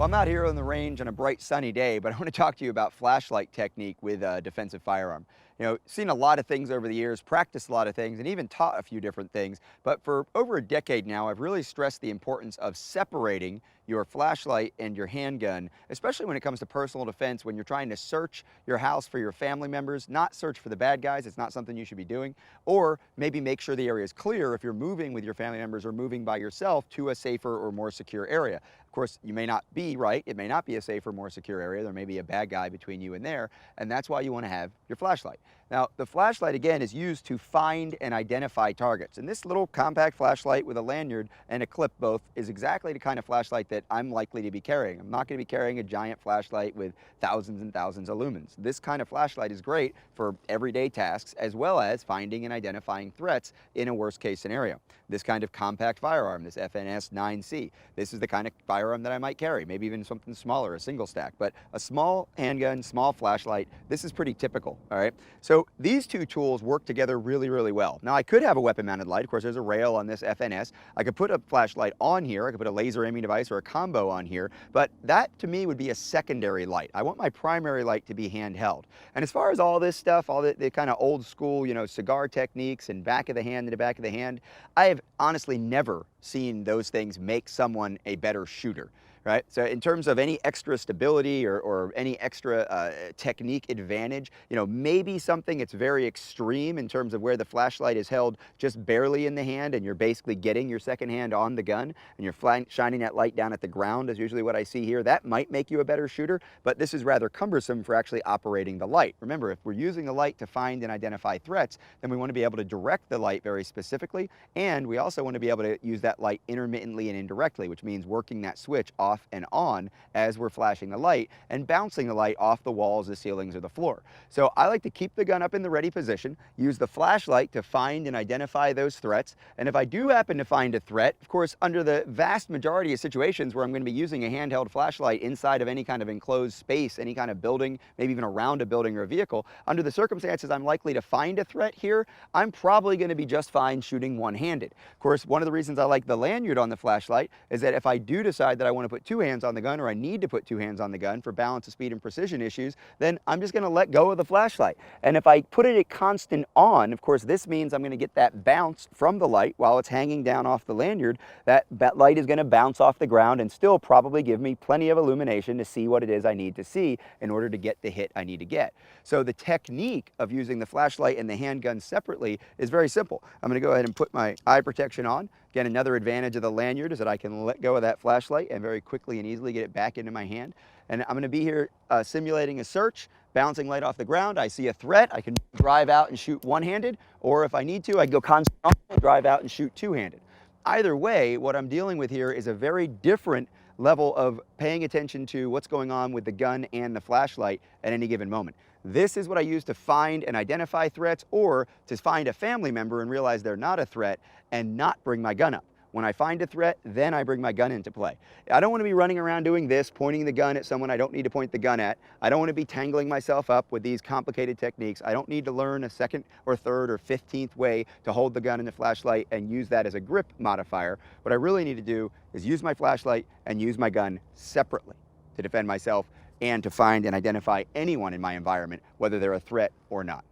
Well, I'm out here on the range on a bright sunny day, but I want to talk to you about flashlight technique with a defensive firearm. Seen a lot of things over the years, practiced a lot of things, and even taught a few different things. But for over a decade now, I've really stressed the importance of separating your flashlight and your handgun, especially when it comes to personal defense, when you're trying to search your house for your family members, not search for the bad guys. It's not something you should be doing. Or maybe make sure the area is clear if you're moving with your family members or moving by yourself to a safer or more secure area. Of course, you may not be right. It may not be a safer, more secure area. There may be a bad guy between you and there, and that's why you want to have your flashlight. Now, the flashlight, again, is used to find and identify targets. And this little compact flashlight with a lanyard and a clip both is exactly the kind of flashlight that I'm likely to be carrying. I'm not going to be carrying a giant flashlight with thousands and thousands of lumens. This kind of flashlight is great for everyday tasks as well as finding and identifying threats in a worst-case scenario. This kind of compact firearm, this FNS-9 this is the kind of firearm that I might carry, maybe even something smaller, a single stack. But a small handgun, small flashlight, this is pretty typical, all right? So these two tools work together really, really well. Now, I could have a weapon-mounted light. Of course, there's a rail on this FNS. I could put a flashlight on here. I could put a laser aiming device or a combo on here, but that to me would be a secondary light. I want my primary light to be handheld. And as far as all this stuff, all the kind of old school, cigar techniques and back of the hand to the back of the hand, I have honestly never seen those things make someone a better shooter. Right? So in terms of any extra stability or any extra technique advantage, maybe something that's very extreme in terms of where the flashlight is held just barely in the hand and you're basically getting your second hand on the gun and you're shining that light down at the ground is usually what I see here. That might make you a better shooter, but this is rather cumbersome for actually operating the light. Remember, if we're using the light to find and identify threats, then we want to be able to direct the light very specifically, and we also want to be able to use that light intermittently and indirectly, which means working that switch off and on as we're flashing the light and bouncing the light off the walls, the ceilings, or the floor. So I like to keep the gun up in the ready position, use the flashlight to find and identify those threats. And if I do happen to find a threat, of course, under the vast majority of situations where I'm going to be using a handheld flashlight inside of any kind of enclosed space, any kind of building, maybe even around a building or a vehicle, under the circumstances I'm likely to find a threat here, I'm probably going to be just fine shooting one-handed. Of course, one of the reasons I like the lanyard on the flashlight is that if I do decide that I want to put two hands on the gun, or I need to put two hands on the gun for balance of speed and precision issues, then I'm just going to let go of the flashlight. And if I put it at constant on, of course, this means I'm going to get that bounce from the light while it's hanging down off the lanyard. That light is going to bounce off the ground and still probably give me plenty of illumination to see what it is I need to see in order to get the hit I need to get. So the technique of using the flashlight and the handgun separately is very simple. I'm going to go ahead and put my eye protection on. Again, another advantage of the lanyard is that I can let go of that flashlight and very quickly and easily get it back into my hand. And I'm going to be here simulating a search, bouncing light off the ground. I see a threat. I can drive out and shoot one-handed, or if I need to, I can go constant on, drive out and shoot two-handed. Either way, what I'm dealing with here is a very different level of paying attention to what's going on with the gun and the flashlight at any given moment. This is what I use to find and identify threats, or to find a family member and realize they're not a threat and not bring my gun up. When I find a threat, then I bring my gun into play. I don't want to be running around doing this, pointing the gun at someone I don't need to point the gun at. I don't want to be tangling myself up with these complicated techniques. I don't need to learn a second or third or 15th way to hold the gun and the flashlight and use that as a grip modifier. What I really need to do is use my flashlight and use my gun separately to defend myself and to find and identify anyone in my environment, whether they're a threat or not.